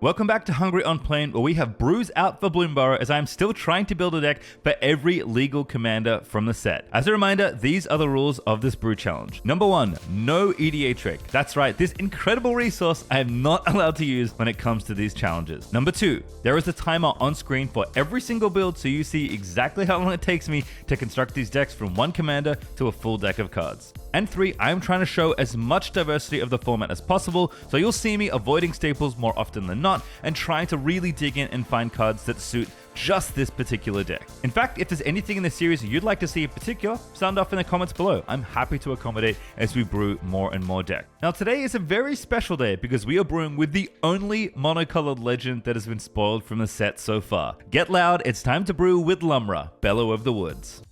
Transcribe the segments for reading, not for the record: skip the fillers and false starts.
Welcome back to Hungry on Plane, where we have brews out for Bloomburrow as I am still trying to build a deck for every legal commander from the set. As a reminder, these are the rules of this brew challenge. Number 1, no EDA trick. That's right, this incredible resource I am not allowed to use when it comes to these challenges. Number 2, there is a timer on screen for every single build so you see exactly how long it takes me to construct these decks from one commander to a full deck of cards. And 3, I am trying to show as much diversity of the format as possible, so you'll see me avoiding staples more often than not, and trying to really dig in and find cards that suit just this particular deck. In fact, if there's anything in the series you'd like to see in particular, sound off in the comments below. I'm happy to accommodate as we brew more and more decks. Now today is a very special day because we are brewing with the only monocolored legend that has been spoiled from the set so far. Get loud, it's time to brew with Lumra, Bellow of the Woods.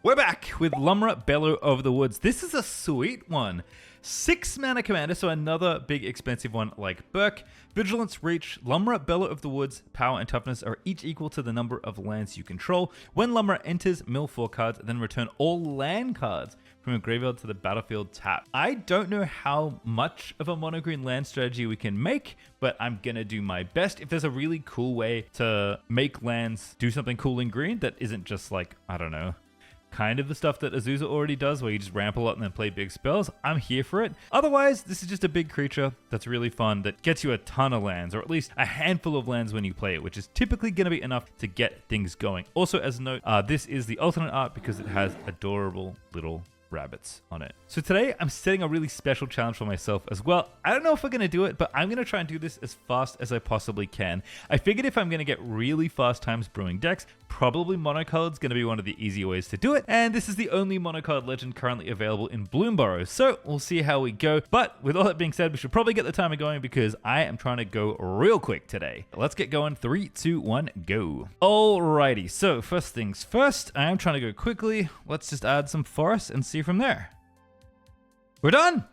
We're back with Lumra, Bellow of the Woods. This is a sweet one. 6 mana commander, so another big expensive one like Burke. Vigilance, Reach, Lumra, Bellow of the Woods, Power and Toughness are each equal to the number of lands you control. When Lumra enters, mill 4 cards, then return all land cards from your graveyard to the battlefield tap. I don't know how much of a mono-green land strategy we can make, but I'm gonna do my best. If there's a really cool way to make lands do something cool in green that isn't just like, I don't know, kind of the stuff that Azusa already does, where you just ramp a lot and then play big spells, I'm here for it. Otherwise, this is just a big creature that's really fun, that gets you a ton of lands, or at least a handful of lands when you play it, which is typically going to be enough to get things going. Also, as a note, this is the alternate art because it has adorable little rabbits on it. So today I'm setting a really special challenge for myself as well. I don't know if we're going to do it, but I'm going to try and do this as fast as I possibly can. I figured if I'm going to get really fast times brewing decks, probably monocolored is going to be one of the easy ways to do it. And this is the only monocolored legend currently available in Bloomburrow. So we'll see how we go. But with all that being said, we should probably get the timer going because I am trying to go real quick today. Let's get going. 3, 2, 1, go. Alrighty. So first things first, I am trying to go quickly. Let's just add some forests and see from there. We're done.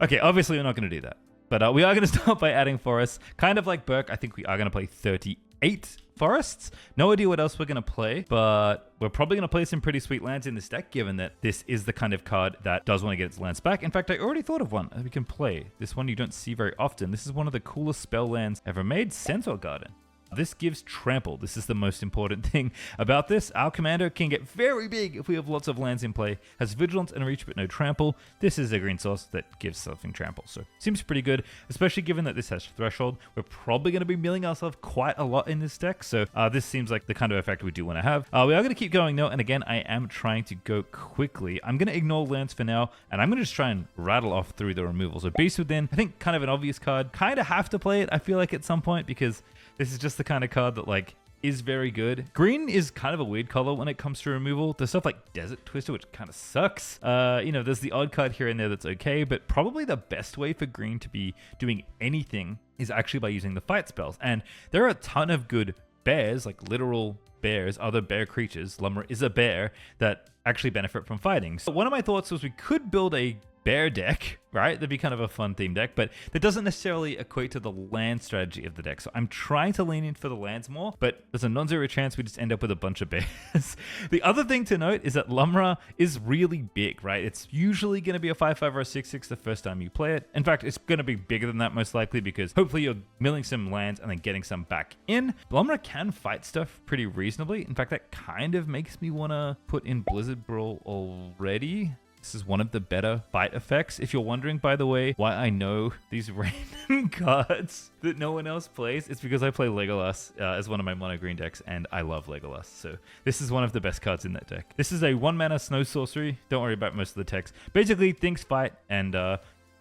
Okay, obviously we're not going to do that, but we are going to start by adding forests. Kind of like Burke, I think we are going to play 38 forests. No idea what else we're going to play, but we're probably going to play some pretty sweet lands in this deck, given that this is the kind of card that does want to get its lands back. In fact, I already thought of one that we can play. This one you don't see very often. This is one of the coolest spell lands ever made, Centaur Garden. This gives trample. This is the most important thing about this. Our commander can get very big if we have lots of lands in play. Has vigilance and reach but no trample. This is a green source that gives something trample. So seems pretty good, especially given that this has threshold. We're probably going to be milling ourselves quite a lot in this deck. So this seems like the kind of effect we do want to have. We are going to keep going though. And again, I am trying to go quickly. I'm going to ignore lands for now. And I'm going to just try and rattle off through the removal. So Beast Within, I think kind of an obvious card. Kind of have to play it, I feel like, at some point, because this is just the kind of card that like is very good. Green is kind of a weird color when it comes to removal. There's stuff like Desert Twister, which kind of sucks. You know, there's the odd card here and there that's okay, but probably the best way for green to be doing anything is actually by using the fight spells. And there are a ton of good bears, like literal bears, other bear creatures. Lumra is a bear that actually benefit from fighting. So one of my thoughts was we could build a bear deck, right? That'd be kind of a fun theme deck, but that doesn't necessarily equate to the land strategy of the deck. So I'm trying to lean in for the lands more, but there's a non-zero chance we just end up with a bunch of bears. The other thing to note is that Lumra is really big, right? It's usually going to be a 5/5 or a 6/6 the first time you play it. In fact, it's going to be bigger than that most likely because hopefully you're milling some lands and then getting some back in. Lumra can fight stuff pretty reasonably. In fact, that kind of makes me want to put in Blizzard Brawl already. This is one of the better fight effects. If you're wondering, by the way, why I know these random cards that no one else plays, it's because I play Legolas as one of my mono green decks, and I love Legolas. So this is one of the best cards in that deck. This is a 1-mana snow sorcery. Don't worry about most of the text. Basically, things fight, and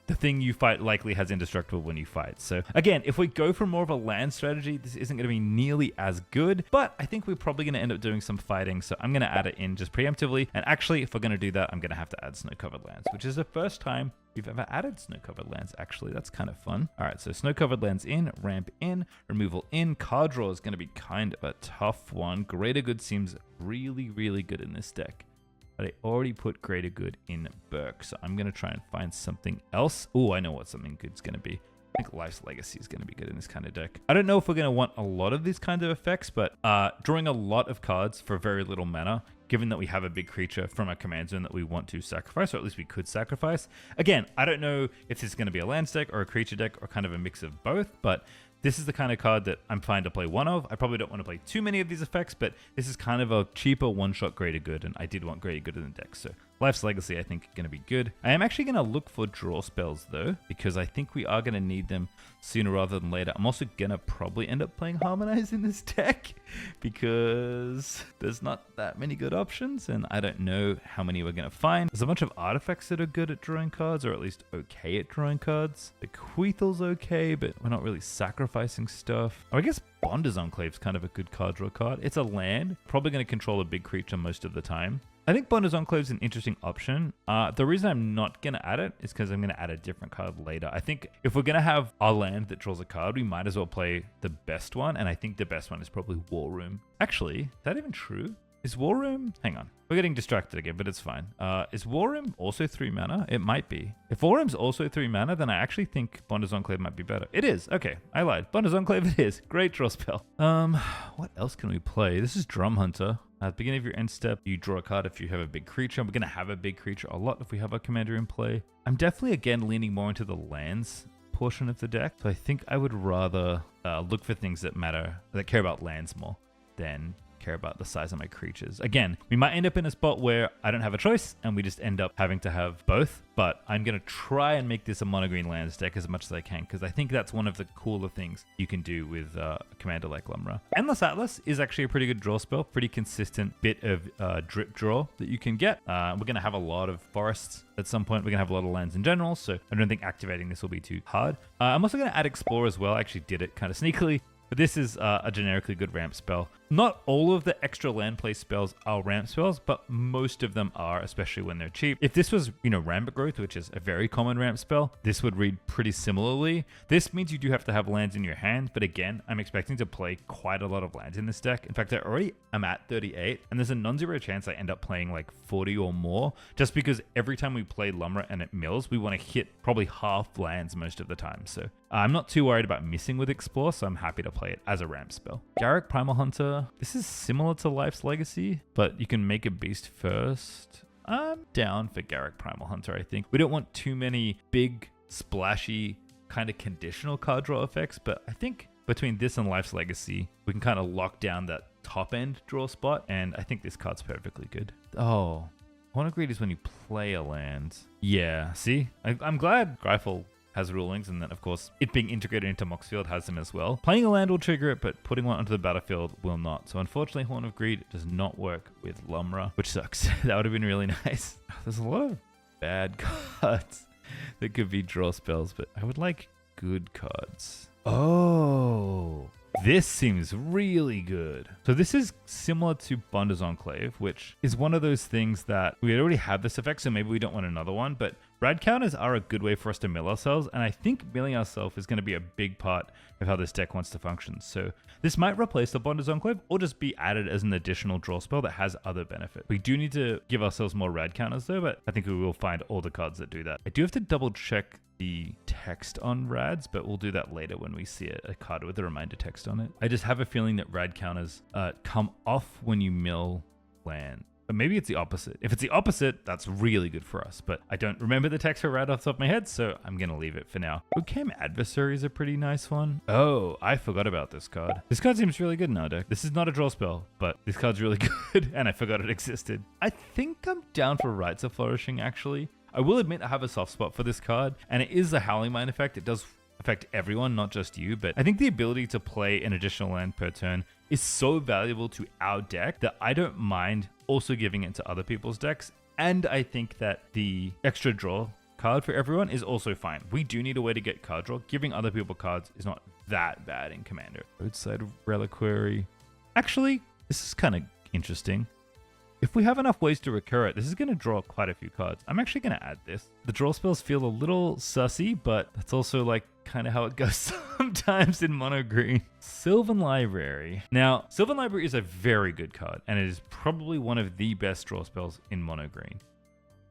the thing you fight likely has indestructible when you fight. So again, if we go for more of a land strategy, this isn't going to be nearly as good, but I think we're probably going to end up doing some fighting. So I'm going to add it in just preemptively. And actually, if we're going to do that, I'm going to have to add snow-covered lands, which is the first time we've ever added snow-covered lands, actually. That's kind of fun. All right, so snow-covered lands in, ramp in, removal in. Card draw is going to be kind of a tough one. Greater Good seems really, really good in this deck. But I already put Greater Good in Burke, so I'm going to try and find something else. Oh, I know what something good's going to be. I think Life's Legacy is going to be good in this kind of deck. I don't know if we're going to want a lot of these kinds of effects, but drawing a lot of cards for very little mana given that we have a big creature from our command zone that we want to sacrifice, or at least we could sacrifice. Again, I don't know if this is going to be a lands deck or a creature deck or kind of a mix of both, but this is the kind of card that I'm fine to play one of. I probably don't want to play too many of these effects, but this is kind of a cheaper one-shot greater good, and I did want greater good in the deck, so Life's Legacy I think is going to be good. I am actually going to look for draw spells though, because I think we are going to need them sooner rather than later. I'm also going to probably end up playing Harmonize in this deck because there's not that many good options, and I don't know how many we're going to find. There's a bunch of artifacts that are good at drawing cards, or at least okay at drawing cards. Bequeathal's okay, but we're not really sacrificing stuff. Oh, I guess Bonder's Enclave's kind of a good card draw card. It's a land, probably going to control a big creature most of the time. I think Bonder's Enclave is an interesting option. The reason I'm not going to add it is because I'm going to add a different card later. I think if we're going to have our land that draws a card, we might as well play the best one, and I think the best one is probably War Room. Actually, is that even true? Is War Room... Hang on. We're getting distracted again, but it's fine. Is War Room also 3 mana? It might be. If War Room's also 3 mana, then I actually think Bonder's Enclave might be better. It is. Okay, I lied. Bonder's Enclave it is. Great draw spell. What else can we play? This is Drum Hunter. At the beginning of your end step, you draw a card if you have a big creature. We're going to have a big creature a lot if we have our commander in play. I'm definitely, again, leaning more into the lands portion of the deck. So I think I would rather look for things that matter, that care about lands more than care about the size of my creatures. Again, we might end up in a spot where I don't have a choice and we just end up having to have both, but I'm going to try and make this a mono green lands deck as much as I can, because I think that's one of the cooler things you can do with a commander like Lumra. Endless Atlas is actually a pretty good draw spell, pretty consistent bit of drip draw that you can get. We're going to have a lot of forests at some point. We're going to have a lot of lands in general, so I don't think activating this will be too hard. I'm also going to add Explore as well. I actually did it kind of sneakily. But this is a generically good ramp spell. Not all of the extra land play spells are ramp spells, but most of them are, especially when they're cheap. If this was, Rampant Growth, which is a very common ramp spell, this would read pretty similarly. This means you do have to have lands in your hand, but again, I'm expecting to play quite a lot of lands in this deck. In fact, I already am at 38, and there's a non-zero chance I end up playing like 40 or more, just because every time we play Lumra and it mills, we want to hit probably half lands most of the time. So I'm not too worried about missing with Explore, so I'm happy to play it as a ramp spell. Garruk Primal Hunter. This is similar to Life's Legacy, but you can make a beast first. I'm down for Garruk Primal Hunter, I think. We don't want too many big, splashy, kind of conditional card draw effects, but I think between this and Life's Legacy, we can kind of lock down that top end draw spot, and I think this card's perfectly good. Oh, Horn of Greed is when you play a land. Yeah, see? I'm glad Greifel has rulings, and then of course it being integrated into Moxfield has them as well. Playing a land will trigger it, but putting one onto the battlefield will not. So unfortunately, Horn of Greed does not work with Lumra, which sucks. That would have been really nice. There's a lot of bad cards that could be draw spells, but I would like good cards. Oh, this seems really good. So this is similar to Bonder's Enclave, which is one of those things that we already have this effect, so maybe we don't want another one, but rad counters are a good way for us to mill ourselves, and I think milling ourselves is going to be a big part of how this deck wants to function. So this might replace the Bonder's Enclave or just be added as an additional draw spell that has other benefit. We do need to give ourselves more rad counters though, but I think we will find all the cards that do that. I do have to double check the text on rads, but we'll do that later when we see a card with a reminder text on it. I just have a feeling that rad counters come off when you mill land. But maybe it's the opposite. If it's the opposite, that's really good for us. But I don't remember the text for rad off the top of my head, so I'm going to leave it for now. Ocam Adversary is a pretty nice one. Oh, I forgot about this card. This card seems really good in our deck. This is not a draw spell, but this card's really good, and I forgot it existed. I think I'm down for Rites of Flourishing, actually. I will admit I have a soft spot for this card, and it is a Howling Mine effect. It does affect everyone, not just you, but I think the ability to play an additional land per turn is so valuable to our deck that I don't mind also giving it to other people's decks. And I think that the extra draw card for everyone is also fine. We do need a way to get card draw. Giving other people cards is not that bad in Commander. Roadside Reliquary. Actually, this is kind of interesting. If we have enough ways to recur it, this is going to draw quite a few cards. I'm actually going to add this. The draw spells feel a little sussy, but that's also like kind of how it goes sometimes in mono green. Sylvan Library. Now, Sylvan Library is a very good card, and it is probably one of the best draw spells in mono green.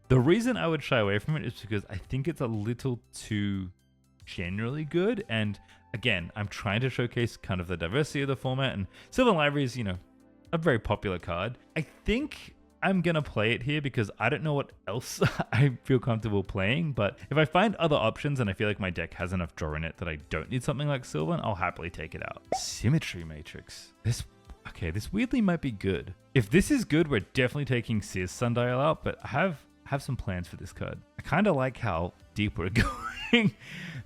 The reason I would shy away from it is because I think it's a little too generally good, and again, I'm trying to showcase kind of the diversity of the format, and Sylvan Library is, a very popular card. I think I'm going to play it here because I don't know what else I feel comfortable playing. But if I find other options and I feel like my deck has enough draw in it that I don't need something like Sylvan, I'll happily take it out. Symmetry Matrix. Okay, this weirdly might be good. If this is good, we're definitely taking Sears Sundial out, but I have some plans for this card. I kind of like how deep we're going.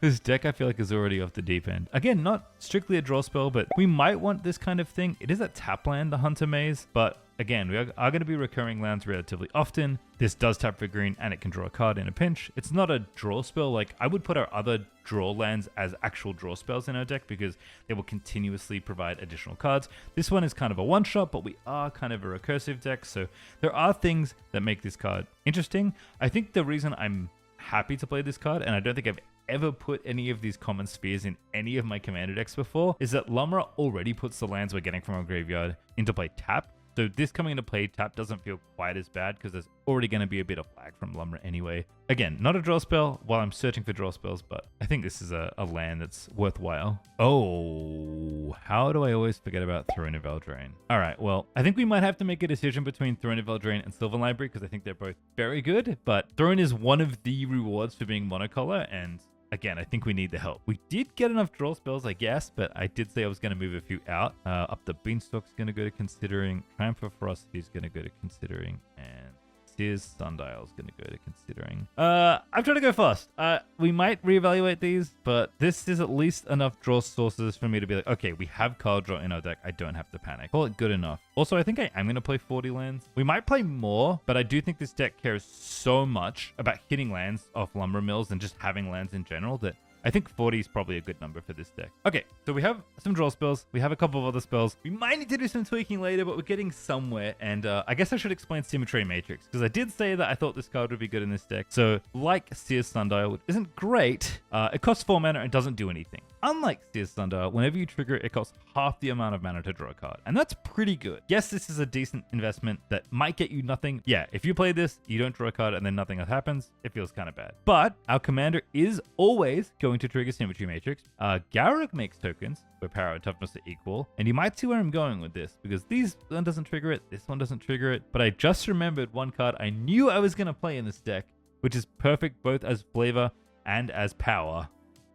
This deck I feel like is already off the deep end. Again, not strictly a draw spell, but we might want this kind of thing. It is a tap land, the Hunter Maze, but again, we are going to be recurring lands relatively often. This does tap for green and it can draw a card in a pinch. It's not a draw spell. Like I would put our other draw lands as actual draw spells in our deck because they will continuously provide additional cards. This one is kind of a one shot, but we are kind of a recursive deck. So there are things that make this card interesting. I think the reason I'm happy to play this card, and I don't think I've ever put any of these common spheres in any of my commander decks before, is that Lumra already puts the lands we're getting from our graveyard into play tap. So this coming into play tap doesn't feel quite as bad because there's already going to be a bit of lag from Lumra anyway. Again, not a draw spell while I'm searching for draw spells, but I think this is a land that's worthwhile. Oh, how do I always forget about Throne of Eldraine? All right, well, I think we might have to make a decision between Throne of Eldraine and Sylvan Library because I think they're both very good, but Throne is one of the rewards for being monocolor, and again, I think we need the help. We did get enough draw spells, I guess, but I did say I was going to move a few out. Up the Beanstalk's going to go to Considering. Triumph of Ferocity is going to go to Considering. And Sears Sundial is going to go to Considering. I'm trying to go fast. We might reevaluate these, but this is at least enough draw sources for me to be like, okay, we have card draw in our deck. I don't have to panic. Call it good enough. Also, I think I am going to play 40 lands. We might play more, but I do think this deck cares so much about hitting lands off Lumber Mills and just having lands in general that I think 40 is probably a good number for this deck. Okay, so we have some draw spells. We have a couple of other spells. We might need to do some tweaking later, but we're getting somewhere. And I guess I should explain Symmetry Matrix, because I did say that I thought this card would be good in this deck. So like Sears Sundial, which isn't great, it costs 4 mana and doesn't do anything. Unlike Sears Sundial, whenever you trigger it, it costs half the amount of mana to draw a card. And that's pretty good. Yes, this is a decent investment that might get you nothing. Yeah, if you play this, you don't draw a card and then nothing else happens, it feels kind of bad. But our commander is always going to trigger Symmetry Matrix. Garruk makes tokens where power and toughness are equal. And you might see where I'm going with this, because this one doesn't trigger it, this one doesn't trigger it. But I just remembered one card I knew I was going to play in this deck, which is perfect both as flavor and as power.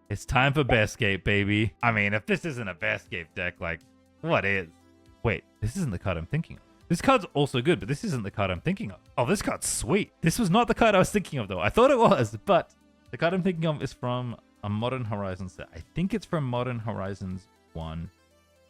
It's time for Bearscape, baby. I mean, if this isn't a Bearscape deck, like, what is? Wait, this isn't the card I'm thinking of. This card's also good, but this isn't the card I'm thinking of. Oh, this card's sweet. This was not the card I was thinking of, though. I thought it was, but the card I'm thinking of is from a Modern Horizons set. I think it's from Modern Horizons 1.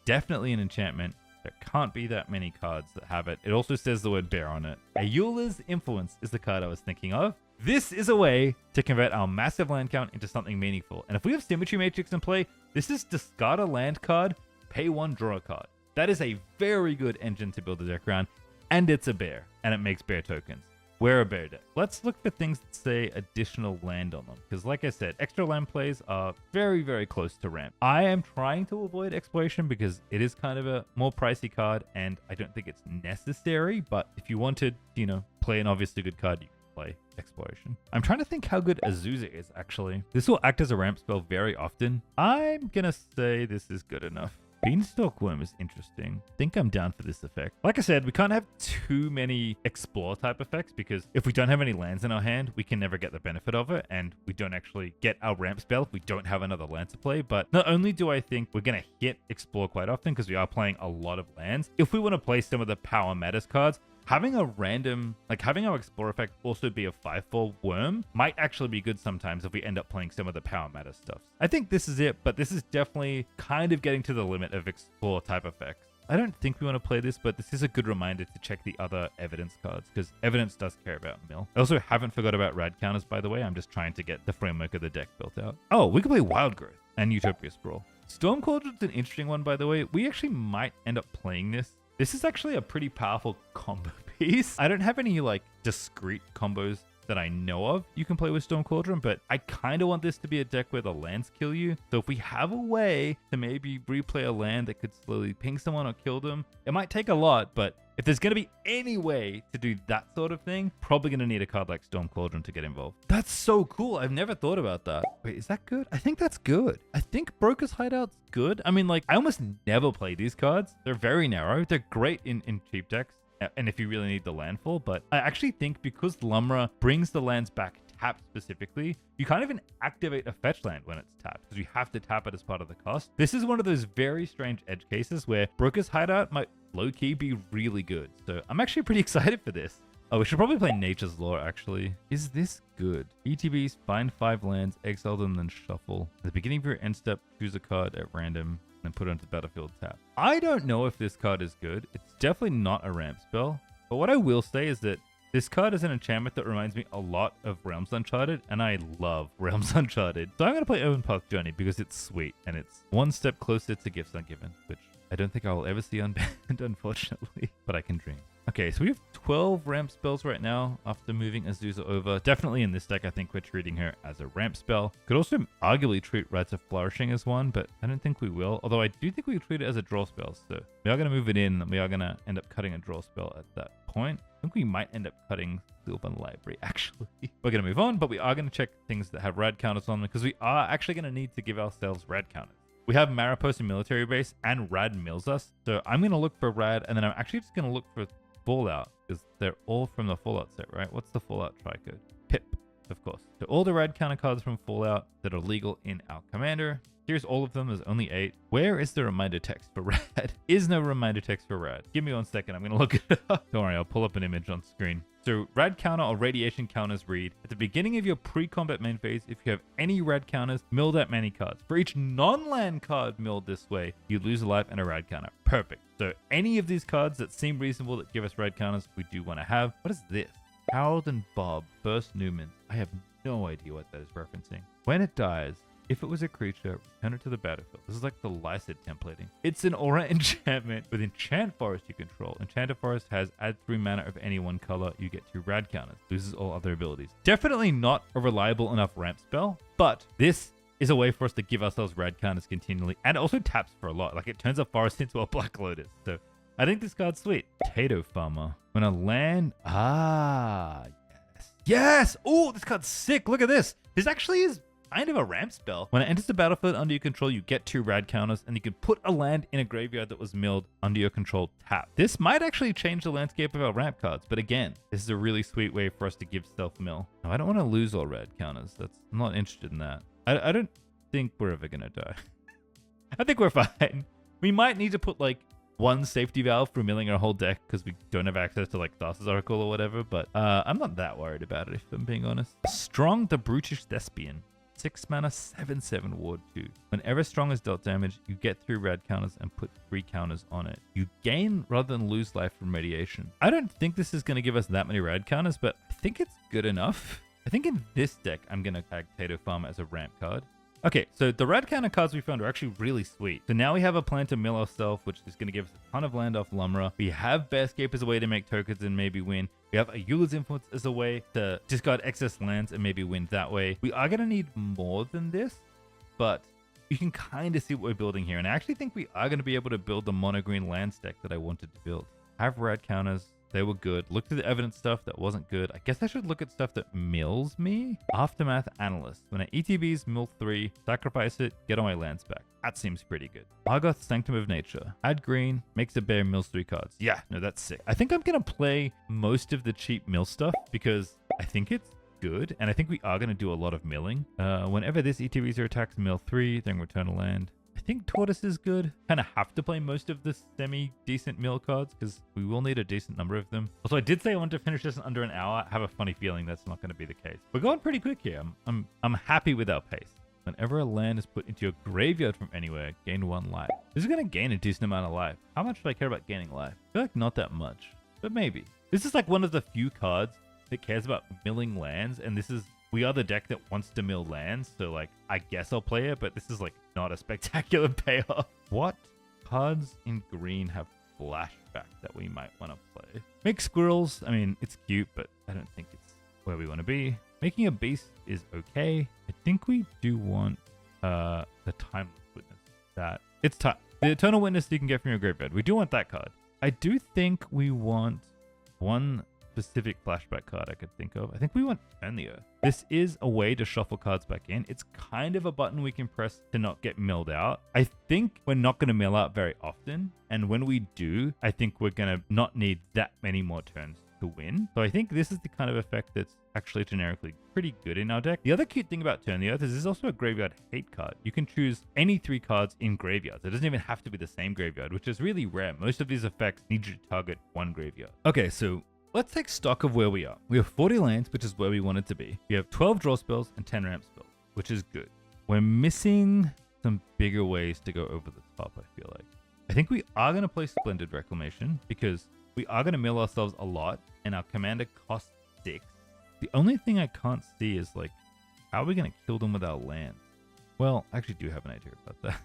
Definitely an enchantment. There can't be that many cards that have it. It also says the word bear on it. Ayula's Influence is the card I was thinking of. This is a way to convert our massive land count into something meaningful. And if we have Symmetry Matrix in play, this is discard a land card, pay 1, draw a card. That is a very good engine to build a deck around. And it's a bear, and it makes bear tokens. We're a bear deck. Let's look for things that say additional land on them, because like I said, extra land plays are very, very close to ramp. I am trying to avoid Exploration because it is kind of a more pricey card, and I don't think it's necessary, but if you wanted, you know, play an obviously good card, you can play Exploration. I'm trying to think how good Azusa is, actually. This will act as a ramp spell very often. I'm gonna say this is good enough. Beanstalk Worm is interesting. I think I'm down for this effect. Like I said, we can't have too many explore type effects, because if we don't have any lands in our hand, we can never get the benefit of it, and we don't actually get our ramp spell if we don't have another land to play. But not only do I think we're going to hit explore quite often, because we are playing a lot of lands, if we want to play some of the Power Matters cards, having a random, like having our Explore effect also be a 5/4 worm might actually be good sometimes if we end up playing some of the Power Matter stuff. I think this is it, but this is definitely kind of getting to the limit of Explore type effects. I don't think we want to play this, but this is a good reminder to check the other evidence cards, because evidence does care about mill. I also haven't forgot about rad counters, by the way. I'm just trying to get the framework of the deck built out. Oh, we can play Wild Growth and Utopia Sprawl. Storm Cauldron's an interesting one, by the way. We actually might end up playing this. This is actually a pretty powerful combo piece. I don't have any like discrete combos that I know of you can play with Storm Cauldron, but I kind of want this to be a deck where the lands kill you. So if we have a way to maybe replay a land that could slowly ping someone or kill them, it might take a lot, but if there's going to be any way to do that sort of thing, probably going to need a card like Storm Cauldron to get involved. That's so cool. I've never thought about that. Wait, is that good? I think that's good. I think Broker's Hideout's good. I mean, like, I almost never play these cards. They're very narrow. They're great in cheap decks. and if you really need the landfall. But I actually think because Lumra brings the lands back tapped specifically, you can't even activate a fetch land when it's tapped because you have to tap it as part of the cost. This is one of those very strange edge cases where Broker's Hideout might low-key be really good. So I'm actually pretty excited for this. Oh, we should probably play Nature's Law, actually. Is this good? ETBs, find 5 lands, exile them, then shuffle. At the beginning of your end step, choose a card at random, and put it onto the battlefield tap. I don't know if this card is good. It's definitely not a ramp spell. But what I will say is that this card is an enchantment that reminds me a lot of Realms Uncharted, and I love Realms Uncharted. So I'm going to play Open Path Journey because it's sweet, and it's one step closer to Gifts Ungiven, which I don't think I will ever see unbanned, unfortunately, but I can dream. Okay, so we have 12 ramp spells right now after moving Azusa over. Definitely in this deck, I think we're treating her as a ramp spell. Could also arguably treat Rites of Flourishing as one, but I don't think we will. Although I do think we treat it as a draw spell. So we are going to move it in, and we are going to end up cutting a draw spell at that point. I think we might end up cutting Sylvan Library, actually. We're going to move on, but we are going to check things that have rad counters on them because we are actually going to need to give ourselves rad counters. We have Mariposa Military Base and Rad mills us. So I'm going to look for Rad, and then I'm actually just going to look for Fallout, because they're all from the Fallout set, right? What's the Fallout tri-code? Pip, of course. So all the Rad counter cards from Fallout that are legal in our commander. Here's all of them. There's only 8. Where is the reminder text for Rad? Is no reminder text for Rad. Give me 1 second. I'm going to look it up. Don't worry, I'll pull up an image on screen. So Rad counter or radiation counters read, at the beginning of your pre-combat main phase, if you have any Rad counters, mill that many cards. For each non-land card milled this way, you lose a life and a Rad counter. Perfect. So any of these cards that seem reasonable that give us Rad counters, we do want to have. What is this? Harold and Bob, First Newman. I have no idea what that is referencing. When it dies, if it was a creature, return it to the battlefield. This is like the Lycid templating. It's an aura enchantment with Enchant Forest you control. Enchanted Forest has add 3 mana of any one color. You get 2 rad counters. Loses all other abilities. Definitely not a reliable enough ramp spell, but this is a way for us to give ourselves rad counters continually, and it also taps for a lot. Like it turns a forest into a Black Lotus. So I think this card's sweet. Potato Farmer. When a land... yes. Yes! Oh, this card's sick. Look at this. This actually is kind of a ramp spell. When it enters the battlefield under your control, you get 2 rad counters, and you can put a land in a graveyard that was milled under your control tap. This might actually change the landscape of our ramp cards, but again, this is a really sweet way for us to give self-mill. Now, I don't want to lose all rad counters. I'm not interested in that. I don't think we're ever going to die. I think we're fine. We might need to put like 1 safety valve for milling our whole deck because we don't have access to like Thassa's Oracle or whatever, but I'm not that worried about it if I'm being honest. Strong the Brutish Thespian. 6 mana, 7/7 ward 2. Whenever Strong is dealt damage, you get 3 rad counters and put 3 counters on it. You gain rather than lose life from radiation. I don't think this is going to give us that many rad counters, but I think it's good enough. I think in this deck, I'm going to tag Potato Farmer as a ramp card. Okay, so the rad counter cards we found are actually really sweet. So now we have a plan to mill ourselves, which is going to give us a ton of land off Lumra. We have Bearscape as a way to make tokens and maybe win. We have Ayula's Influence as a way to discard excess lands and maybe win that way. We are going to need more than this, but you can kind of see what we're building here. And I actually think we are going to be able to build the mono green land stack that I wanted to build. Have rad counters. They were good. Look through the evidence stuff that wasn't good. I guess I should look at stuff that mills me. Aftermath Analyst. When an ETB's mill 3, sacrifice it, get all my lands back. That seems pretty good. Argoth Sanctum of Nature. Add green, makes a bear, mills 3 cards. Yeah, no, that's sick. I think I'm going to play most of the cheap mill stuff because I think it's good. And I think we are going to do a lot of milling. Whenever this ETB's are attacks, mill 3, then return a land. I think Tortoise is good. Kind of have to play most of the semi-decent mill cards because we will need a decent number of them. Also, I did say I want to finish this in under an hour. I have a funny feeling that's not going to be the case. We're going pretty quick here. I'm happy with our pace. Whenever a land is put into your graveyard from anywhere, gain 1 life. This is going to gain a decent amount of life. How much do I care about gaining life? I feel like not that much, but maybe. This is like one of the few cards that cares about milling lands, and we are the deck that wants to mill lands, so like I guess I'll play it, but this is like not a spectacular payoff. What cards in green have flashback that we might want to play? Make squirrels. I mean, it's cute, but I don't think it's where we want to be. Making a beast is okay. I think we do want the Timeless Witness. The Eternal Witness you can get from your graveyard. We do want that card. I do think we want 1 specific flashback card I could think of. I think we want Turn the Earth. This is a way to shuffle cards back in. It's kind of a button we can press to not get milled out. I think we're not going to mill out very often. And when we do, I think we're going to not need that many more turns to win. So I think this is the kind of effect that's actually generically pretty good in our deck. The other cute thing about Turn the Earth is there's also a graveyard hate card. You can choose any 3 cards in graveyards. It doesn't even have to be the same graveyard, which is really rare. Most of these effects need you to target one graveyard. Okay, so let's take stock of where we are. We have 40 lands, which is where we want it to be. We have 12 draw spells and 10 ramp spells, which is good. We're missing some bigger ways to go over the top, I feel like. I think we are going to play Splendid Reclamation because we are going to mill ourselves a lot and our commander costs 6. The only thing I can't see is like, how are we going to kill them with our lands? Well, I actually do have an idea about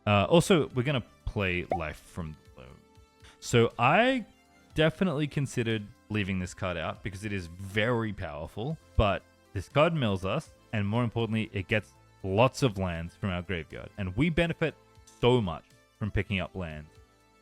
that. Also, we're going to play Life from the Loam. So I definitely considered leaving this card out because it is very powerful, but this card mills us, and more importantly, it gets lots of lands from our graveyard, and we benefit so much from picking up lands.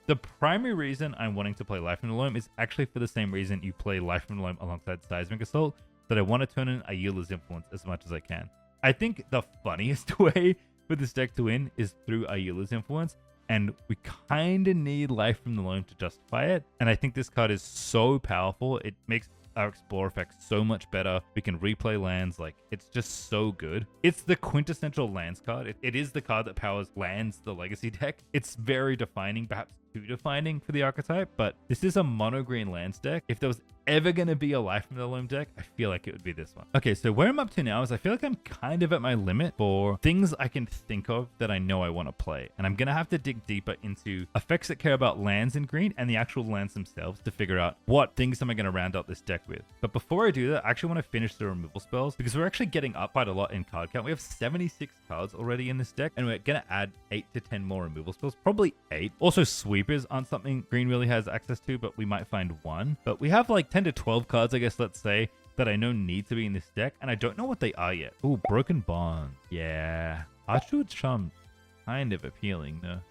The primary reason I'm wanting to play Life from the Loam is actually for the same reason you play Life from the Loam alongside Seismic Assault, that I want to turn in Ayula's Influence as much as I can. I think the funniest way for this deck to win is through Ayula's Influence, and we kind of need Life from the Loam to justify it. And I think this card is so powerful, it makes our Explore effect so much better. We can replay lands, like, it's just so good. It's the quintessential lands card. It is the card that powers lands, the Legacy deck. It's very defining, perhaps too defining for the archetype, but this is a mono green lands deck. If there was ever going to be a Life from the Loam deck, I feel like it would be this one. Okay, so where I'm up to now is I feel like I'm kind of at my limit for things I can think of that I know I want to play. And I'm going to have to dig deeper into effects that care about lands in green and the actual lands themselves to figure out what things am I going to round out this deck with. But before I do that, I actually want to finish the removal spells because we're actually getting up quite a lot in card count. We have 76 cards already in this deck, and we're going to add 8 to 10 more removal spells, probably 8. Also, sweepers aren't something green really has access to, but we might find one. But we have like 10 to 12 cards, I guess, let's say, that I know need to be in this deck, and I don't know what they are yet. Ooh, Broken Bond. Yeah. Archwood's Charm, kind of appealing, though.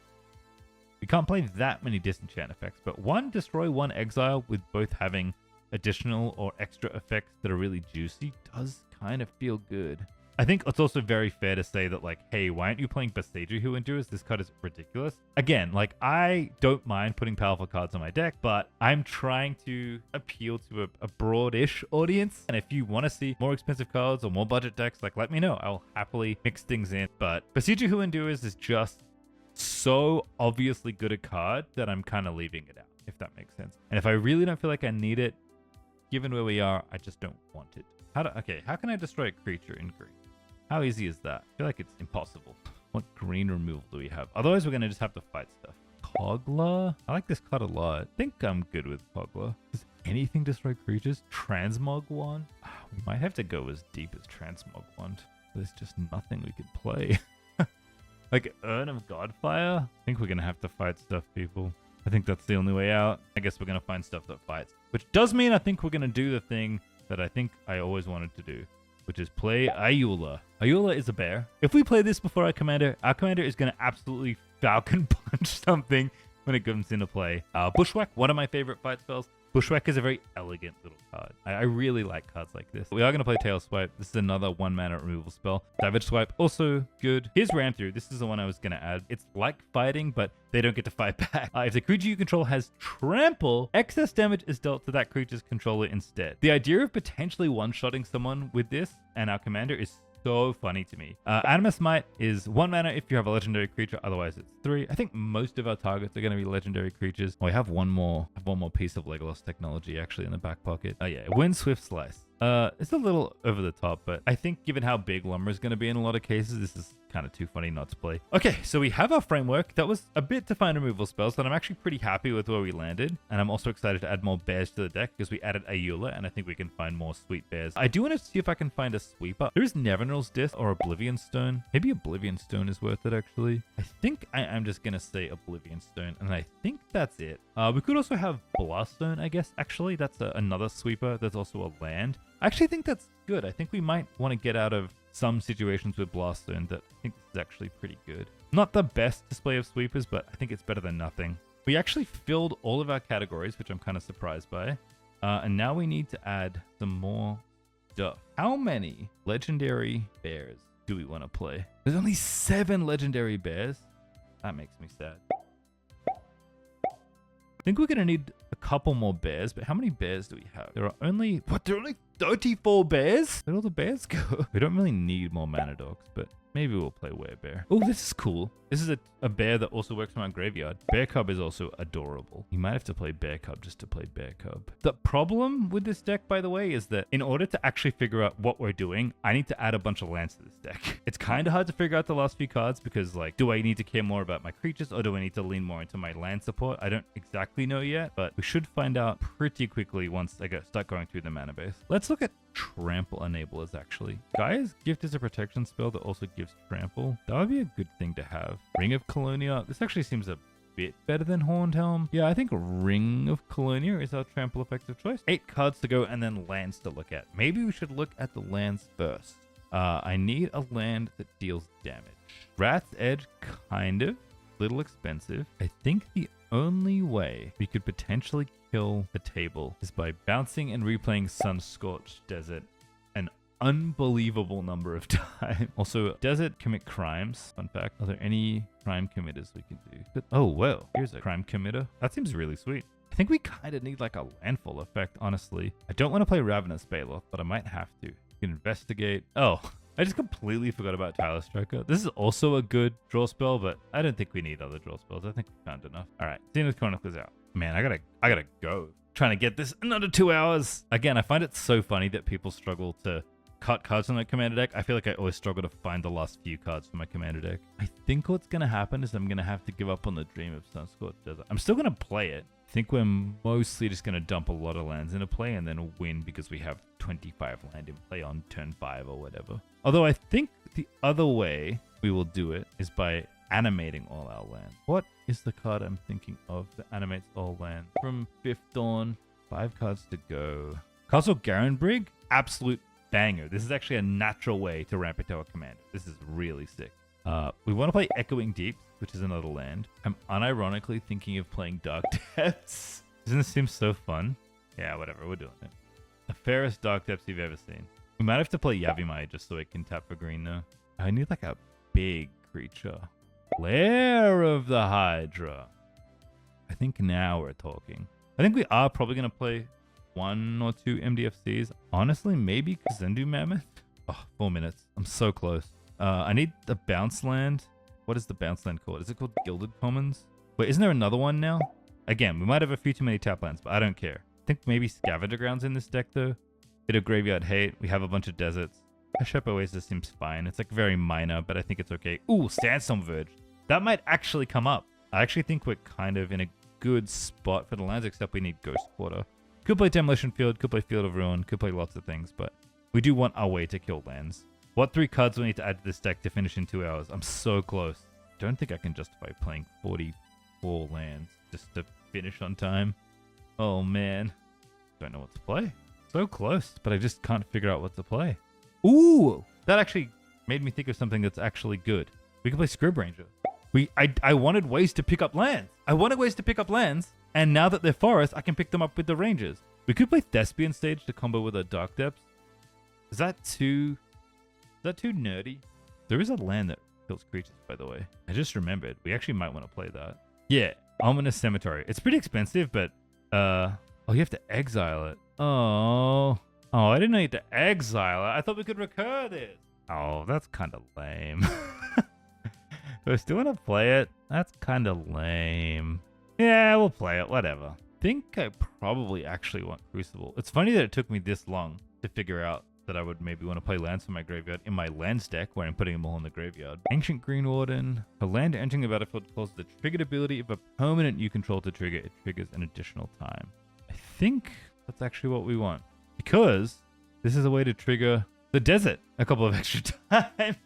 We can't play that many disenchant effects, but 1 destroy, 1 exile, with both having additional or extra effects that are really juicy does kind of feel good. I think it's also very fair to say that, like, hey, why aren't you playing Boseiju Who Endures? This card is ridiculous. Again, like, I don't mind putting powerful cards on my deck, but I'm trying to appeal to a broad-ish audience. And if you want to see more expensive cards or more budget decks, like, let me know. I'll happily mix things in. But Boseiju Who Endures is just so obviously good a card that I'm kind of leaving it out, if that makes sense. And if I really don't feel like I need it, given where we are, I just don't want it. How can I destroy a creature in green? How easy is that? I feel like it's impossible. What green removal do we have? Otherwise, we're going to just have to fight stuff. Kogla? I like this card a lot. I think I'm good with Kogla. Does anything destroy creatures? Transmog Wand? We might have to go as deep as Transmog Wand. There's just nothing we could play. Like Urn of Godfire? I think we're going to have to fight stuff, people. I think that's the only way out. I guess we're going to find stuff that fights. Which does mean I think we're going to do the thing that I think I always wanted to do, which is play Ayula. Ayula is a bear. If we play this before our commander is going to absolutely Falcon Punch something when it comes into play. Bushwhack, one of my favorite fight spells. Bushwhack is a very elegant little card. I really like cards like this. We are going to play Tail Swipe. This is another 1-mana removal spell. Savage Swipe, also good. Here's Ram Through. This is the one I was going to add. It's like fighting, but they don't get to fight back. If the creature you control has trample, excess damage is dealt to that creature's controller instead. The idea of potentially one-shotting someone with this and our commander is so funny to me. Animus Might is 1 mana if you have a legendary creature, otherwise it's 3. I think most of our targets are going to be legendary creatures. Oh, I have one more piece of Legolas technology actually in the back pocket. Oh yeah, Wind Swift Slice. It's a little over the top, but I think given how big Lumra is going to be in a lot of cases, this is kind of too funny not to play. Okay, so we have our framework. That was a bit to find removal spells, but I'm actually pretty happy with where we landed. And I'm also excited to add more bears to the deck because we added Ayula, and I think we can find more sweet bears. I do want to see if I can find a sweeper. There is Nevinyrral's Disc or Oblivion Stone. Maybe Oblivion Stone is worth it, actually. I think I'm just going to say Oblivion Stone, and I think that's it. We could also have Blast Stone, I guess, actually. That's another sweeper. There's also a land. I actually think that's good. I think we might want to get out of some situations with Blast Stone that I think this is actually pretty good. Not the best display of sweepers, but I think it's better than nothing. We actually filled all of our categories, which I'm kind of surprised by. And now we need to add some more stuff. How many legendary bears do we want to play? There's only 7 legendary bears. That makes me sad. I think we're going to need a couple more bears, but how many bears do we have? There are only 34 bears? Where'd all the bears go? We don't really need more mana dogs, but maybe we'll play werebear. Oh, this is cool. This is a bear that also works from our graveyard. Bear cub is also adorable. You might have to play bear cub just to play bear cub. The problem with this deck, by the way, is that in order to actually figure out what we're doing, I need to add a bunch of lands to this deck. It's kind of hard to figure out the last few cards because, like, do I need to care more about my creatures or do I need to lean more into my land support? I don't exactly know yet, but we should find out pretty quickly once I start going through the mana base. Let's look at trample enablers, actually. Gaia's Gift is a protection spell that also gives trample. That would be a good thing to have. Ring of Colonia. This actually seems a bit better than Horned Helm. Yeah, I think Ring of Colonia is our trample effective choice. 8 cards to go and then lands to look at. Maybe we should look at the lands first. I need a land that deals damage. Rat's Edge, kind of. Little expensive. I think the only way we could potentially kill a table is by bouncing and replaying Sun-Scorched Desert an unbelievable number of times. Also, Desert commit crimes. Fun fact. Are there any crime committers we can do? Oh, well, here's a crime committer. That seems really sweet. I think we kind of need like a landfall effect, honestly. I don't want to play Ravenous Bellow, but I might have to. You can investigate. Oh, I just completely forgot about Tireless Striker. This is also a good draw spell, but I don't think we need other draw spells. I think we found enough. All right, Zenith Chronicles out. Man, I gotta go. Trying to get this in under 2 hours. Again, I find it so funny that people struggle to cut cards from my commander deck. I feel like I always struggle to find the last few cards from my commander deck. I think what's gonna happen is I'm gonna have to give up on the dream of Sun-Scorched Desert. I'm still gonna play it. I think we're mostly just gonna dump a lot of lands into play and then win because we have 25 land in play on turn 5 or whatever. Although I think the other way we will do it is by animating all our land. What is the card I'm thinking of that animates all land? From Fifth Dawn, 5 cards to go. Castle Garenbrig, absolute banger. This is actually a natural way to ramp into our commander. This is really sick. We want to play Echoing Deeps, which is another land. I'm unironically thinking of playing Dark Depths. Doesn't this seem so fun? Yeah, whatever, we're doing it. The fairest Dark Depths you've ever seen. We might have to play Yavimai just so it can tap for green though. I need like a big creature. Lair of the Hydra. I think now we're talking. I think we are probably going to play 1 or 2 MDFCs. Honestly, maybe Zendu Mammoth. Oh, 4 minutes. I'm so close. I need the bounce land. What is the bounce land called? Is it called Gilded Commons? Wait, isn't there another one now? Again, we might have a few too many tap lands, but I don't care. I think maybe Scavenger Ground's in this deck though. Bit of Graveyard Hate. We have a bunch of deserts. Shep Oasis seems fine. It's like very minor, but I think it's okay. Ooh, Sandstorm Verge. That might actually come up. I actually think we're kind of in a good spot for the lands, except we need Ghost Quarter. Could play Demolition Field, could play Field of Ruin, could play lots of things, but we do want our way to kill lands. What 3 cards do we need to add to this deck to finish in 2 hours? I'm so close. Don't think I can justify playing 44 lands just to finish on time. Oh man. Don't know what to play. So close, but I just can't figure out what to play. Ooh! That actually made me think of something that's actually good. We can play Scrib Ranger. I wanted ways to pick up lands. And now that they're forests, I can pick them up with the Rangers. We could play Thespian Stage to combo with a Dark Depths. Is that too nerdy? There is a land that kills creatures, by the way. I just remembered. We actually might want to play that. Yeah, Ominous Cemetery. It's pretty expensive, but oh, you have to exile it. Oh, I didn't know you had to exile it. I thought we could recur this. Oh, that's kind of lame. Do I still want to play it? That's kind of lame. Yeah, we'll play it. Whatever. I think I probably actually want Crucible. It's funny that it took me this long to figure out that I would maybe want to play lands from my graveyard in my lands deck where I'm putting them all in the graveyard. Ancient Green Warden. A land entering the battlefield causes the triggered ability of a permanent you control to trigger. It triggers an additional time. I think that's actually what we want. Because this is a way to trigger the desert a couple of extra times.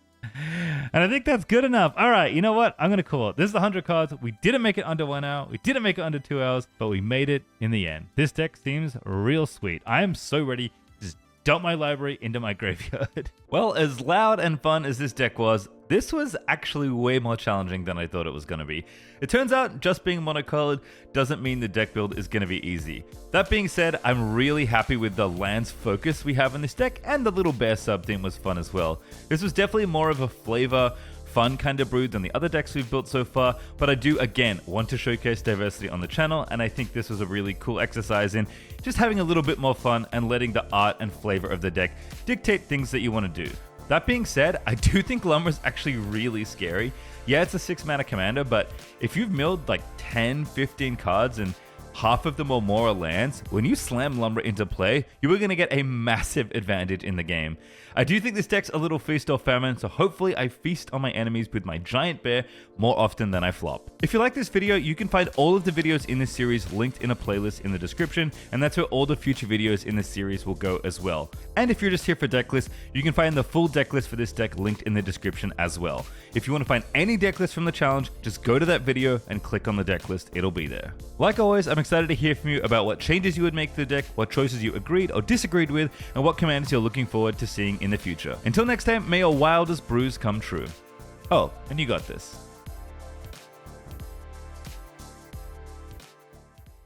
And I think that's good enough. All right, you know what? I'm going to call it. This is 100 cards. We didn't make it under 1 hour. We didn't make it under 2 hours, but we made it in the end. This deck seems real sweet. I am so ready to just dump my library into my graveyard. Well, as loud and fun as this deck was, this was actually way more challenging than I thought it was going to be. It turns out just being monocolored doesn't mean the deck build is going to be easy. That being said, I'm really happy with the lands focus we have in this deck, and the little bear sub theme was fun as well. This was definitely more of a flavor, fun kind of brew than the other decks we've built so far, but I do again want to showcase diversity on the channel, and I think this was a really cool exercise in just having a little bit more fun and letting the art and flavor of the deck dictate things that you want to do. That being said, I do think Lumra is actually really scary. Yeah, it's a 6-mana commander, but if you've milled like 10, 15 cards and half of them or more are lands, when you slam Lumra into play, you are going to get a massive advantage in the game. I do think this deck's a little feast or famine, so hopefully I feast on my enemies with my giant bear more often than I flop. If you like this video, you can find all of the videos in this series linked in a playlist in the description, and that's where all the future videos in this series will go as well. And if you're just here for deck lists, you can find the full deck list for this deck linked in the description as well. If you want to find any deck list from the challenge, just go to that video and click on the deck list, it'll be there. Like always, I'm excited to hear from you about what changes you would make to the deck, what choices you agreed or disagreed with, and what commanders you're looking forward to seeing in the future. Until next time, may your wildest brews come true. Oh, and you got this.